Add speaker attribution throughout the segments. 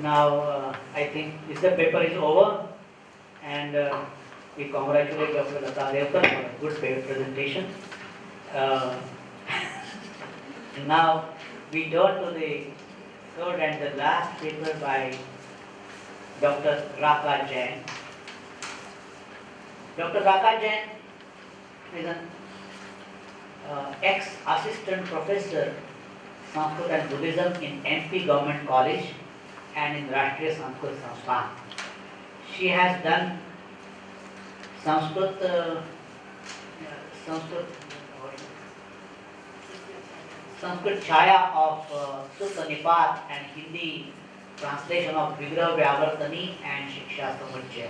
Speaker 1: Now, I think the paper is over, and we congratulate Dr. Lata Devkar for a good paper presentation. Uh, Now, we turn to the third and the last paper by Dr. Raka Jain. Dr. Raka Jain is an ex-assistant professor Sanskrit and Buddhism in MP Government College and in Rashtriya Sanskrit Sansthan. She has done Sanskrit, Sanskrit, Sanskrit Chaya of Sutta Nipat and Hindi translation of Vigraha Vyavartani and Shiksha Samuchaya.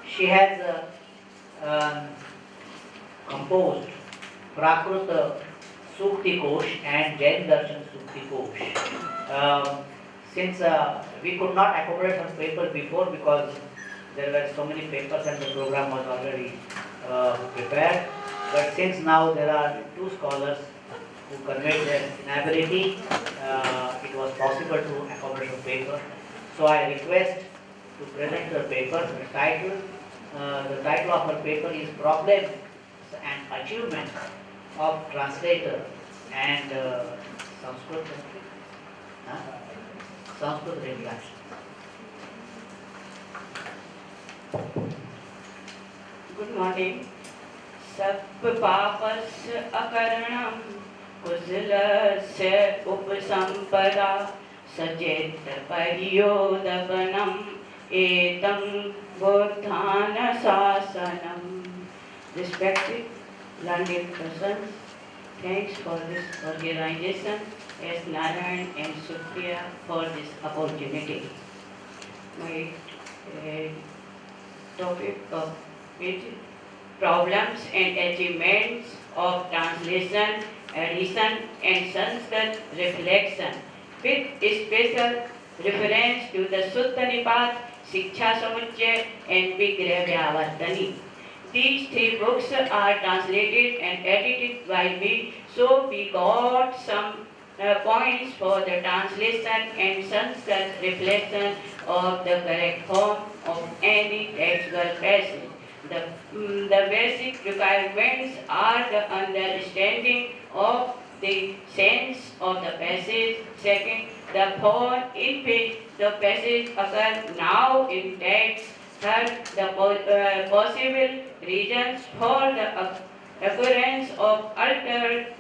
Speaker 1: She has composed Prakruta Sukti Kosh and Jain Darshan Sukti Kosh. Since we could not accommodate her paper before because there were so many papers and the program was already prepared, but since now there are two scholars who conveyed their inability, it was possible to accommodate her paper. So I request to present her paper. The title of her paper is Problems and Achievements of Translator and Sanskrit Sanskrit Regulation.
Speaker 2: Good morning. सब पापस्य अकरणं कुशलस्य उपसंपदा सचेत परियोदपनम् एतं बुद्धानुशासनम्. Respected learned persons, thanks for this organization as Narayan and Supriya for this opportunity. My topic of it, problems and achievements of translation, edition and Sanskrit reflection with special reference to the Sutta Nipat, Shiksha Samuchaya and Vigraha Vyavartani. These three books are translated and edited by me, so we got some points for the translation and Sanskrit reflection of the correct form of any textual passage. The basic requirements are the understanding of the sense of the passage. Second, the form in which the passage occurs now in text. Third, the possible reasons for the occurrence of altered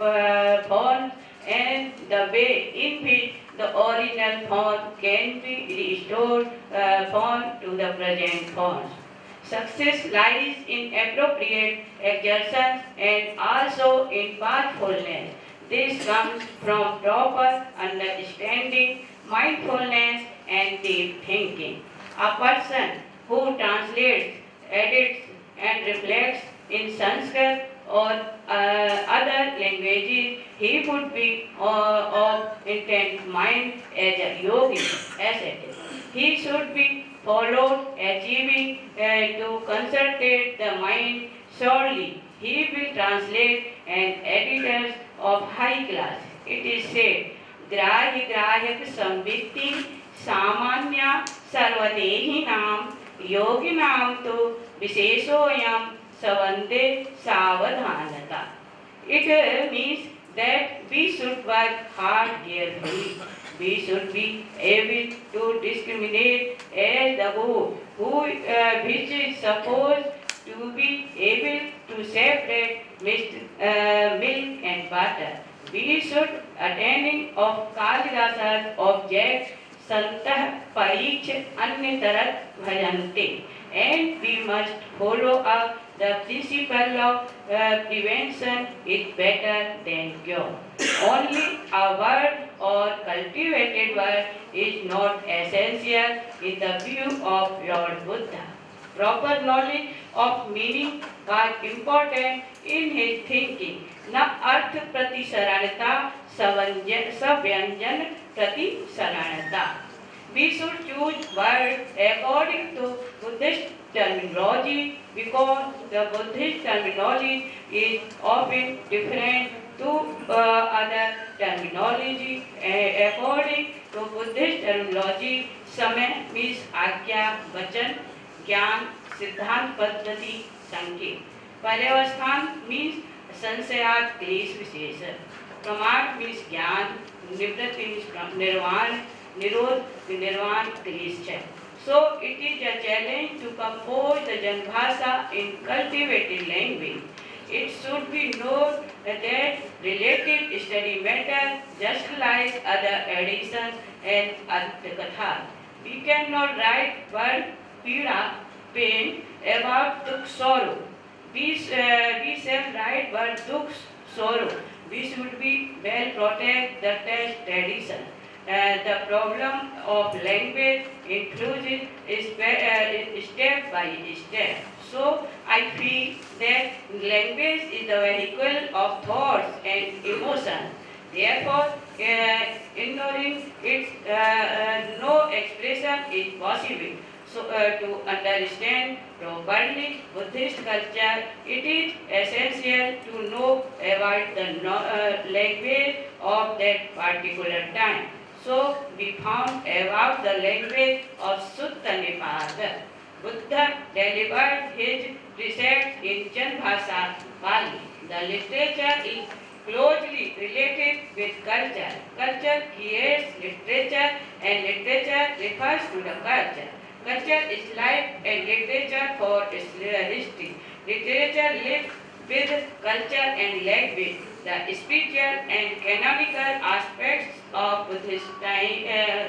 Speaker 2: forms and the way in which the original form can be restored form to the present form. Success lies in appropriate exertions and also in pathfulness. This comes from proper understanding, mindfulness and deep thinking. A person who translates, edits and reflects in Sanskrit or other languages, he would be of intent mind as a yogi, ascetic. He should be followed, achieving to concentrate the mind solely. He will translate and editors of high class. It is said, Grahya Grahyak Samvitti Samanya Sarvadehinam Yoginam tu Visheshoyam Savante Savadhanata. It means that we should work hard carefully. We should be able to discriminate as the which is supposed to be able to separate milk and butter. We should attending of Kalidasa's object Santah Pariksh Anyatarat Bhajante, and we must follow up the principle of prevention is better than cure. Only a word or cultivated word is not essential in the view of Lord Buddha. Proper knowledge of meaning was important in his thinking. न अर्थ प्रति शरणता सव्यंजन प्रति शरणता. We should choose words according to Buddhist terminology because the Buddhist terminology is often different to other terminology according तो Buddhist terminology समय means आज्ञा, वचन, ज्ञान, सिद्धांत, पद्धति, संकेत। पर्यवस्थान मीन्स संशयात क्लेश विशेष। प्रमाण मीन्स ज्ञान, निवृत्ति मीन्स निर्वाण, निरोध निर्वाण क्लेश है। So it is a challenge to compose the Janbhasa in cultivated language. It should be known that relative study matter just like other additions and Arthakatha. We cannot write word pira, pain, about dukh, sorrow. We shall write word dukh, sorrow. We should be well protect the text tradition. The problem of language inclusion is step by step. So I feel that language is the vehicle of thoughts and emotions. Therefore, ignoring its no expression is possible. So to understand properly Buddhist culture, it is essential to know about the language of that particular time. So we found about the language of Sutta Nipata. Buddha delivered his precepts in Janbhasa Pali. The literature is closely related with culture. Culture creates literature and literature refers to the culture. Culture is life and literature for its history. Literature lives with culture and language. The spiritual and canonical aspects of Buddhist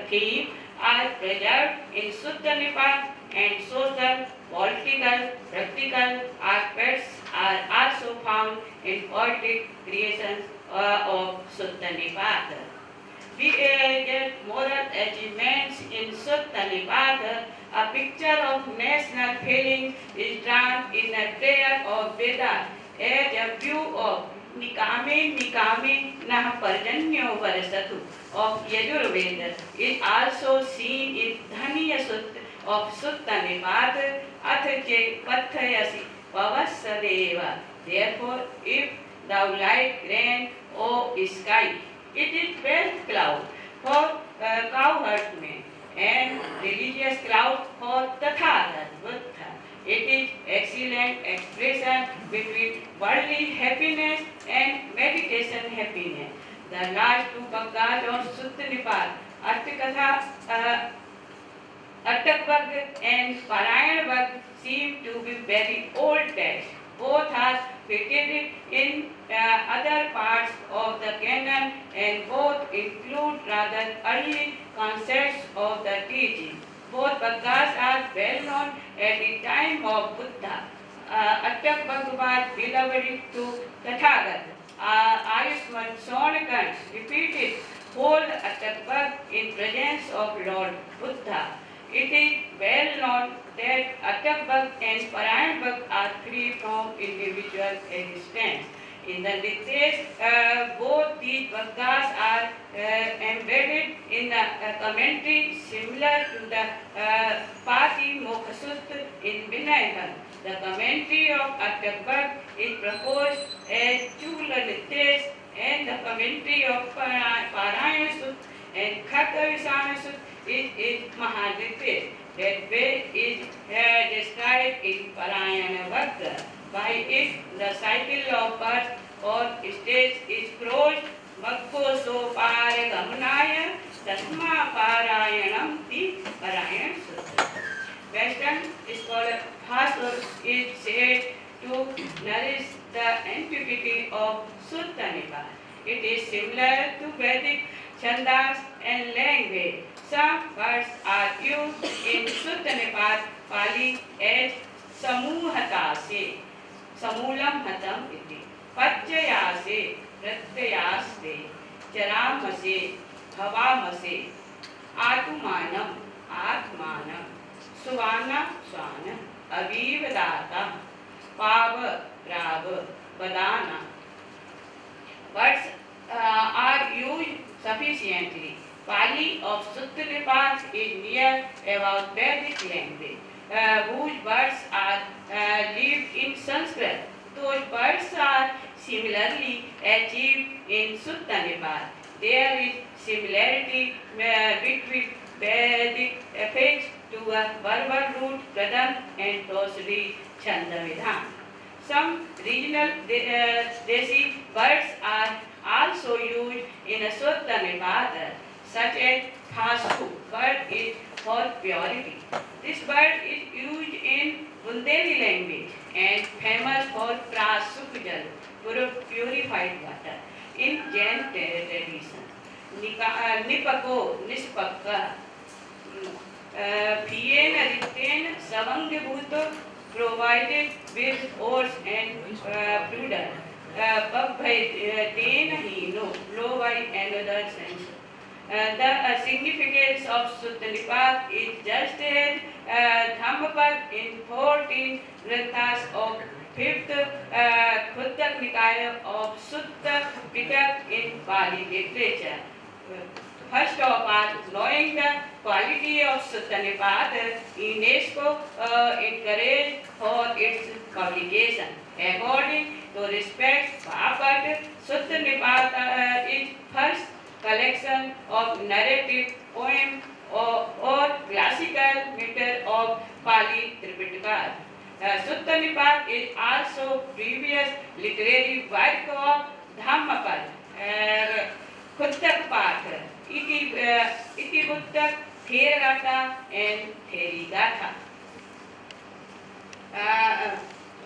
Speaker 2: theme are preserved in Sutta Nipata, and social, political, practical aspects are also found in poetic creations of Sutta Nipata. We get moral achievements in Sutta Nipata. A picture of national feelings is drawn in a prayer of Vedas as a view of Nikame Nikame Nah Parjanyo Varasatu of Yajurveda is also seen in Dhaniya Sutta of Sutta Nipata Athache Pathayasi Pavasadeva. Therefore, if thou like rain, O sky, it is best cloud for cowherdmen and religious cloud for Tathagat Buddha. It is excellent expression between worldly happiness and meditation happiness. The last two Bhagavad of Sutta Nipata, Arthakatha, Attakvag and Parayanavag seem to be very old texts. Both are fitted in other parts of the canon and both include rather early concepts of the teaching. Both Bhagavads are well known at the time of Buddha. Attak Bhagavad delivered to Tathagat. Ayushman Sonakant repeated whole Attak Bhagavad in presence of Lord Buddha. It is well known that Attak Bhagavad and Parayan Bhagavad are free from individual existence. In the Nitesh, both these Bhagavads are embedded in a commentary similar to the Pati Mokha Sutta in Vinayana. The commentary of Attak Bhagavad is proposed as Chula Nitesh and the commentary of Parayana Sutta and Khatavishana Sutta is Mahaditesh. That way is described in Parayana Bhagavad. By it, the cycle of birth or stage is closed. Maggo so paragamnaya tasma parayanam ti Parayana Sutta. Western scholar Thakur is said to nourish the antiquity of Sutta Nipata. It is similar to Vedic Chandas and language. Some words are used in Sutta Nipata Pali as Samuhatase, Samulam Hatam iti, Pachayase, Pratyayaste, Charamase, Bhavamase, Atumanam, Atmanam, Suvana, Swana, Avivadata, Pava, Rava, Vadana. Words are used sufficiently. Pali of Sutta Nipata is near about Vedic language, whose words are lived in Sanskrit. Those words are similarly achieved in Sutta Nipata. There is similarity between Vedic affix to a verbal root pradam and Tosri Chandavidhan. Some regional Desi words are also used in a Sutta Nipada, such as Phasu, word is for purity. This word is used in Bundeli language and famous for Prasukjal, purified water, in Jain tradition. Nipako, Nispakka, Pien Aritain, Savangabhuto, provided with oars and prudence. Pabhai Hino, blow by another sense. The significance of Sutta Nipat is just as Dhammapad in 14 granthas of 5th Khudak Nikaya of Sutta Pitak in Pali literature. First of all, knowing the quality of Sutta Nipat, UNESCO encouraged for its publication. According to respect, Bapat, Sutta Nipat is first collection of narrative poem or classical meter of Pali Tripitaka. Sutta Nipat is also previous literary work of Dhammapad, Khudak Path, Iti Khudak, Theragata and Therigatha.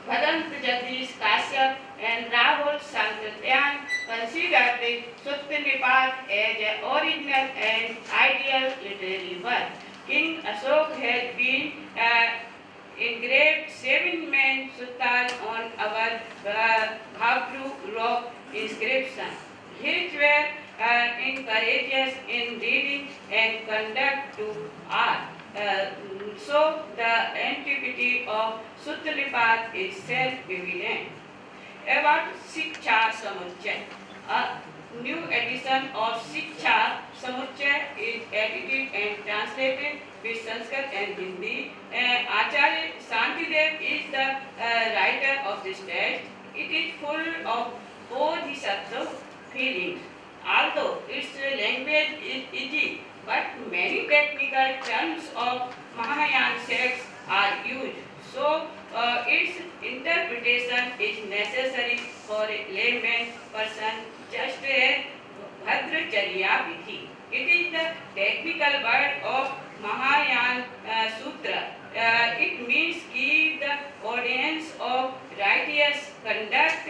Speaker 2: Bhadant Jagdish Kashyap and Rahul Sankratyan considered the Sutta Nipat as an original and ideal literary work. King Ashok has been engraved 7 main suttas on our Bhavru rock inscription, which were encourageous in reading and conduct to art. So the antiquity of Sutta Nipat is self-evident. About Shiksha Samuccaya, a new edition of Shiksha Samuccaya is edited and translated with Sanskrit and Hindi. Acharya Shantidev is the writer of this text. It is full of bodhisattva feelings. Although its language is easy, but many technical terms of Mahayana sects are used. So its interpretation is necessary for a layman person, just as Bhadracharya Vidhi. It is the technical word of Mahayana Sutra. It means keep the audience of righteous conduct,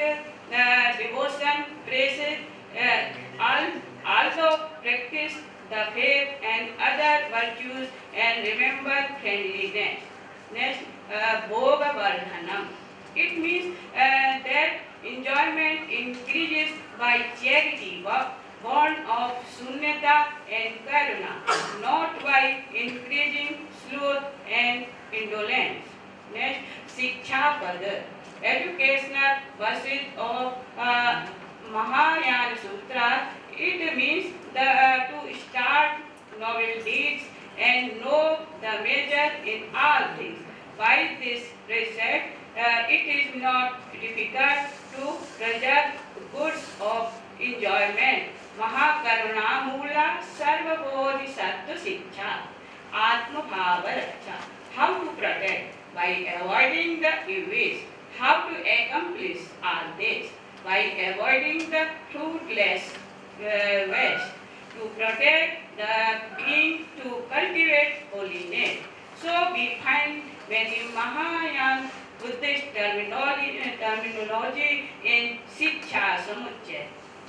Speaker 2: devotion, praises, also practice the faith and other virtues and remember friendliness. Next, Bhoga Vardhanam. It means that enjoyment increases by charity, born of sunyata and karuna, not by increasing sloth and indolence. Next, Shiksha Pada. Educational verses of Mahayana Sutra. It means to start noble deeds and know the measure in all things. By this precept, it is not difficult to preserve goods of enjoyment. Mahakaruna Mula Sarva Bodhisattva Shiksha. Atma Bhava Raksha. How to protect? By avoiding the evils. How to accomplish all this? By avoiding the fruitless waste. To protect the being, to cultivate holiness. So we find many Mahayana Buddhist terminology in Shiksha Samuccaya.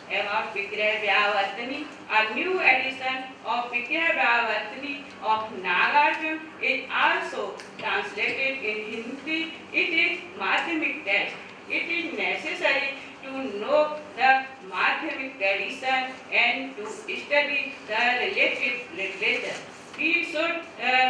Speaker 2: About Vigraha Vyavartani, a new edition of Vigraha Vyavartani of Nagarjuna is also translated in Hindi. It is Madhyamik text. It is necessary to know the Madhyamik tradition and to study the related literature. We should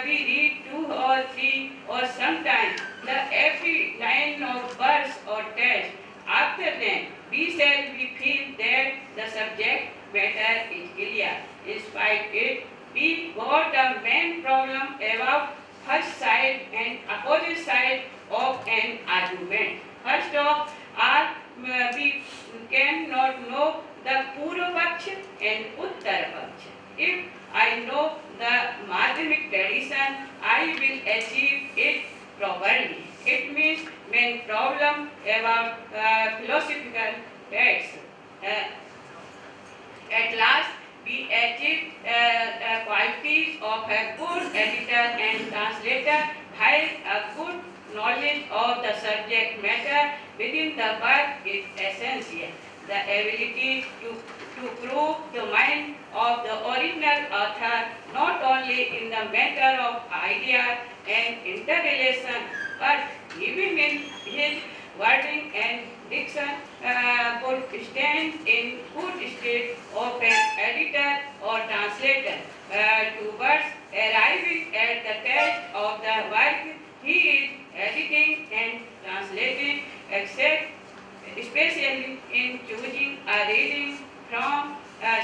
Speaker 2: we read 2 or 3 or sometimes every line of verse or text. After that, we shall we feel that the subject matter is clear. Despite it, we got a main problem about first side and opposite side of an argument. First of all, we cannot know the Purva Paksha and Uttara Paksha. I know the Madhyamik tradition, I will achieve it properly. It means when problem about philosophical texts. Uh, at last, we achieved qualities of a good editor and translator, while a good knowledge of the subject matter within the work is essential. The ability to prove the mind of the original author not only in the matter of idea and interrelation, but even in his wording and diction could stand in good state of an editor or translator towards arriving at the text of the work he is editing and translating, except especially in choosing a reading from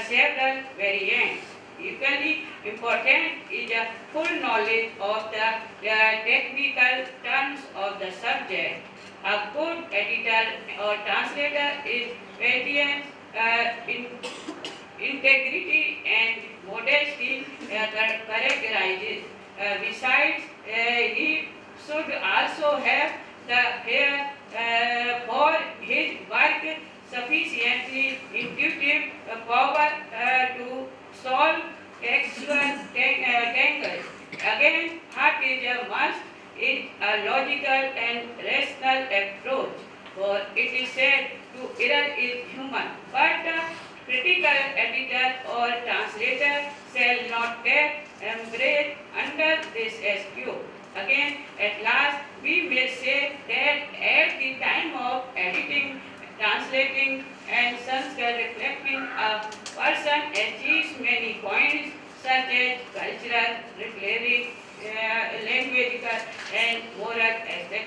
Speaker 2: several variants. Equally important is a full knowledge of the technical terms of the subject. A good editor or translator is radiant in integrity and modesty characterizes. Besides, he should also have the hair for his work sufficiently intuitive power to solve textual tangles. Again, what is a must is a logical and rational approach, for it is said to error is human, but the critical editor or translator shall not get embraced under this excuse. Again, at last, we may say that at the time of editing, translating, and Sanskrit reflecting, a person achieves many points such as cultural, literary, languagical, and moral, etc.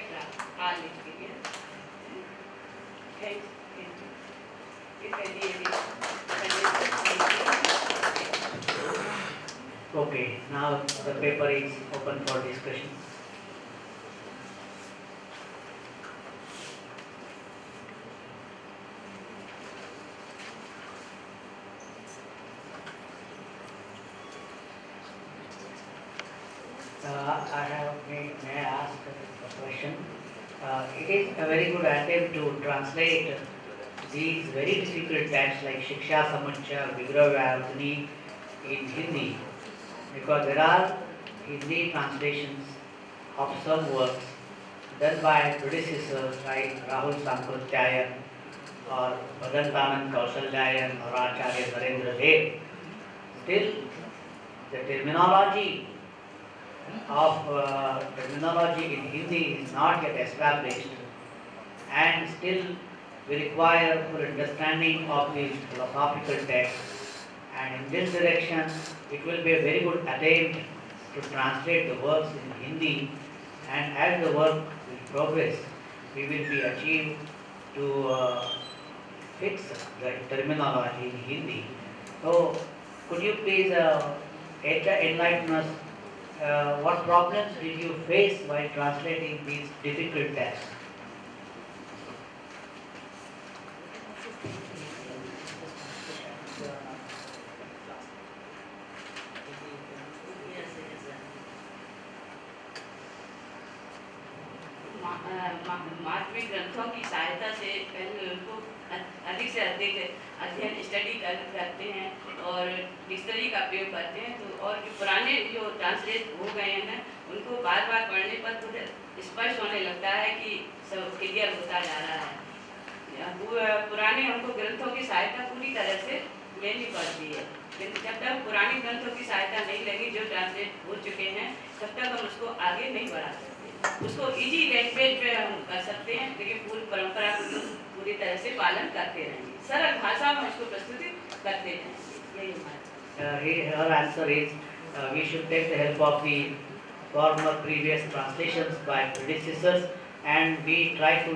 Speaker 2: All experience. Thanks. If
Speaker 1: Okay, now the paper is open for discussion. May I ask a question? It is a very good attempt to translate these very difficult texts like Shiksha Samuchya, Vigraha Vyarthani in Hindi, because there are Hindi translations of some works done by predecessors like Rahul Sankrityayan or Bhadantanand Kausalyayan or Acharya Narendra Dev. Still, the terminology in Hindi is not yet established, and still we require full understanding of these philosophical texts. And in this direction, it will be a very good attempt to translate the works in Hindi, and as the work will progress, we will be achieved to fix the terminology in Hindi. So, could you please enlighten us what problems did you face while translating these difficult texts?
Speaker 2: माध्यमिक ग्रंथों की सहायता से पहले उनको अधिक से अधिक अध्ययन स्टडी करते हैं और डिक्शनरी का प्रयोग करते हैं, तो और जो पुराने जो ट्रांसलेट हो गए हैं उनको बार बार पढ़ने पर थोड़ा स्पष्ट होने लगता है कि सब क्लियर होता जा रहा है। पुराने उनको ग्रंथों की सहायता पूरी तरह से लेनी पड़ती है, लेकिन जब तक पुराने ग्रंथों की सहायता नहीं लगी जो ट्रांसलेट हो चुके हैं तब तक हम उसको आगे नहीं बढ़ा सकते। उसको इजी लैंग्वेज में हम कर सकते हैं, लेकिन पूरी परंपरा को पूरी तरह से पालन करते रहेंगे, सरल भाषा में उसको प्रस्तुति करते रहेंगे। यही हमारा
Speaker 1: Her answer is we should take the help of the former previous translations by predecessors, and we try to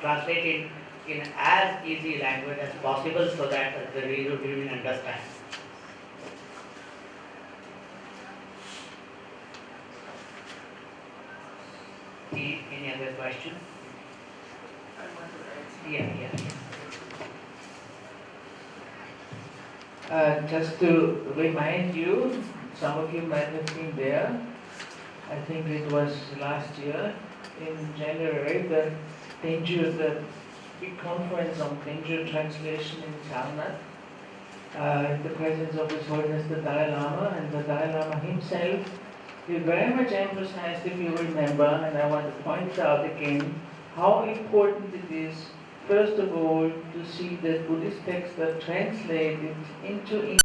Speaker 1: translate it in as easy language as possible so that the reader will understand. Any other question? Yeah.
Speaker 3: Just to remind you, some of you might have been there. I think it was last year in January, the big conference on danger translation in Sarnath, in the presence of His Holiness the Dalai Lama, and the Dalai Lama himself. He very much emphasized, if you remember, and I want to point out again, how important it is, first of all, to see that Buddhist texts are translated into